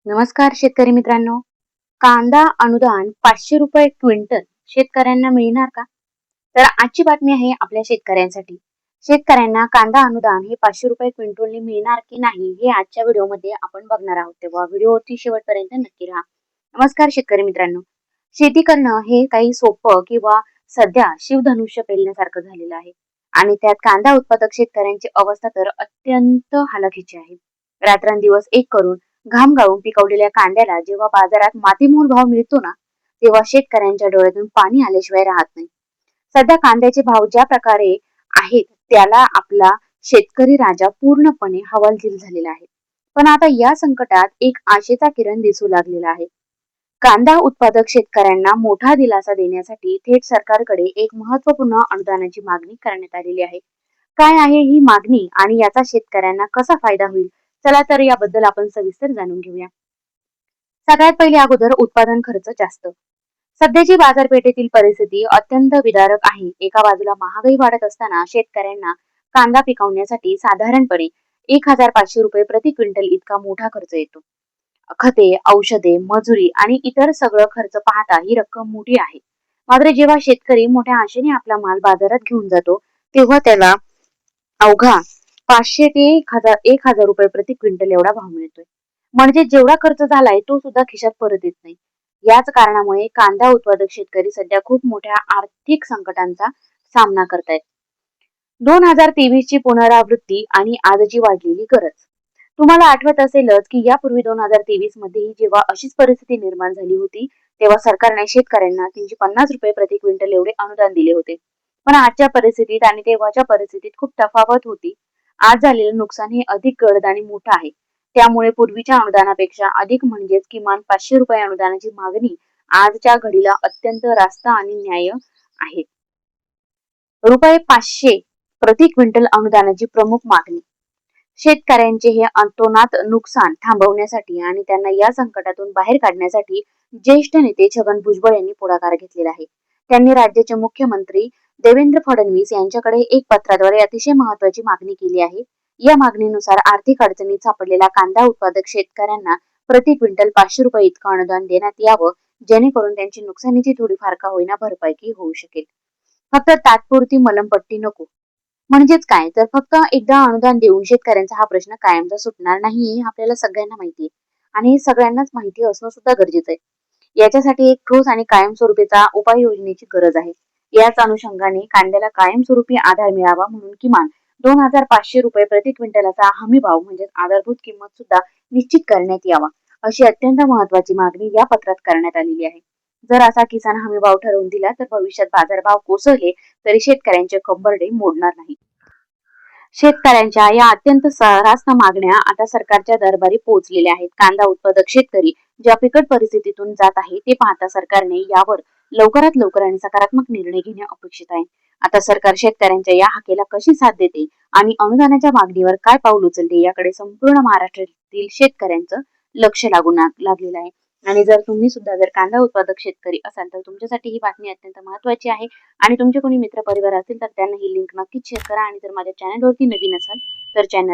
नमस्कार शेतकरी मित्रांनो. कांदा अनुदान 500 रुपये क्विंटल शेतकऱ्यांना मिळणार का? तर आजची बातमी आहे आपल्या शेतकऱ्यांसाठी. शेतकऱ्यांना कांदा अनुदान हे 500 रुपये क्विंटलने मिळणार की नाही हे आजच्या व्हिडिओमध्ये आपण बघणार आहोत. तेव्हा व्हिडिओवरती शेवटपर्यंत नक्की राहा. नमस्कार शेतकरी मित्रांनो. शेती करणं हे काही सोपं किंवा सध्या शिवधनुष्य पेलण्यासारखं झालेलं आहे. आणि त्यात कांदा उत्पादक शेतकऱ्यांची अवस्था तर अत्यंत हलाखीची आहे. रात्रंदिवस एक करून घाम गाळून पिकवलेल्या कांद्याला जेव्हा बाजारात मातीमोल भाव मिळतो ना, तेव्हा शेतकऱ्यांच्या डोळ्यातून पाणी आल्याशिवाय राहत नाही. सध्या कांद्याचे भाव ज्या प्रकारे आहेत त्याला आपला शेतकरी राजा पूर्णपणे हवालदिल झालेला आहे. पण आता या संकटात एक आशेचा किरण दिसू लागलेला आहे. कांदा उत्पादक शेतकऱ्यांना मोठा दिलासा देण्यासाठी थेट सरकारकडे एक महत्वपूर्ण अनुदानाची मागणी करण्यात आलेली आहे. काय आहे ही मागणी आणि याचा शेतकऱ्यांना कसा फायदा होईल? चला तर याबद्दल आपण सविस्तर जाणून घेऊया. सगळ्यात पहिले अगोदर उत्पादन खर्च जास्त. सध्याची बाजारपेठेतील परिस्थिती अत्यंत विदारक आहे. एका बाजूला महागाई वाढत असताना शेतकऱ्यांना कांदा पिकवण्यासाठी साधारणपणे 1500 रुपये प्रति क्विंटल इतका मोठा खर्च येतो. खते, औषधे, मजुरी आणि इतर सगळं खर्च पाहता ही रक्कम मोठी आहे. मात्र जेव्हा शेतकरी मोठ्या आशेने आपला माल बाजारात घेऊन जातो, तेव्हा त्याला अवघा 500 ते 1000 रुपये प्रति क्विंटल एवढा भाव मिळतोय. म्हणजे जेवढा खर्च झालाय तो सुद्धा खिशात परत येत नाही. याच कारणामुळे कांदा उत्पादक शेतकरी सध्या खूप मोठ्या आर्थिक संकटांचा सामना करतायत. 2023 ची पुनरावृत्ती आणि आजची वाढलेली गरज. तुम्हाला आठवत असेलच की यापूर्वी 2023 मध्ये जेव्हा अशीच परिस्थिती निर्माण झाली होती, तेव्हा सरकारने शेतकऱ्यांना 350 रुपये प्रति क्विंटल एवढे अनुदान दिले होते. पण आजच्या परिस्थितीत आणि तेव्हाच्या परिस्थितीत खूप तफावत होती. आज झालेलं नुकसान हे अधिक गडद आणि मोठं आहे. त्यामुळे पूर्वीच्या अनुदानापेक्षा अधिक म्हणजेच किमान 500 रुपये अनुदानाची मागणी आजच्या घडीला अत्यंत रास्त आणि न्याय्य आहे. रुपये 500 प्रति क्विंटल अनुदानाची प्रमुख मागणी. शेतकऱ्यांचे हे अतोनात नुकसान थांबवण्यासाठी आणि त्यांना या संकटातून बाहेर काढण्यासाठी ज्येष्ठ नेते छगन भुजबळ यांनी पुढाकार घेतलेला आहे. त्यांनी राज्याचे मुख्यमंत्री देवेंद्र फडणवीस यांच्याकडे एक पत्राद्वारे अतिशय महत्वाची मागणी केली आहे. या मागणीनुसार आर्थिक अडचणीत सापडलेल्या कांदा उत्पादक शेतकऱ्यांना प्रति क्विंटल 500 रुपये इतकं अनुदान देण्यात यावं, जेणेकरून त्यांची नुकसानीची थोडीफार का होईना भरपाई होऊ शकेल. फक्त तात्पुरती मलमपट्टी नको. म्हणजेच काय, तर फक्त एकदा अनुदान देऊन शेतकऱ्यांचा हा प्रश्न कायमचा सुटणार नाही हे आपल्याला सगळ्यांना माहिती आहे. आणि हे सगळ्यांनाच माहिती असणं सुद्धा गरजेचं आहे. याच्यासाठी एक ठोस आणि कायमस्वरूपीचा उपाययोजनेची गरज आहे. याच अनुषंगाने कांद्याला कायमस्वरूपी आधार मिळावा म्हणून किमान 2500 रुपये प्रति क्विंटलचा हमी भाव म्हणजे आधारभूत किंमत सुद्धा निश्चित करण्यात यावा, अशी अत्यंत महत्वाची मागणी या पत्रात करण्यात आलेली आहे. जर असा किसान हमी भाव ठरवून दिला तर भविष्यात बाजारभाव कोसळले तरी शेतकऱ्यांचे कंबरडे मोडणार नाही. शेतकऱ्यांच्या या अत्यंत रास्त मागण्या आता सरकारच्या दरबारी पोहोचलेल्या आहेत. कांदा उत्पादक शेतकरी ज्या बिकट परिस्थितीतून जात आहे ते पाहता सरकारने यावर लवकरात लवकर आणि सकारात्मक निर्णय घेणे अपेक्षित आहे. आता सरकार शेतकऱ्यांच्या या हाकेला कशी साथ देते आणि अनुदानाच्या मागणीवर काय पाऊल उचलते याकडे संपूर्ण महाराष्ट्रातील शेतकऱ्यांचं लक्ष लागलेलं आहे. आणि जर तुम्ही सुद्धा कांदा उत्पादक शेतकरी असाल तर तुमच्यासाठी ही बातमी अत्यंत महत्वाची आहे. आणि तुमचे कोणी मित्र परिवार असतील तर त्यांना ही लिंक नक्कीच शेअर करा. आणि जर माझ्या चॅनलवरती नवीन असाल तर चॅनल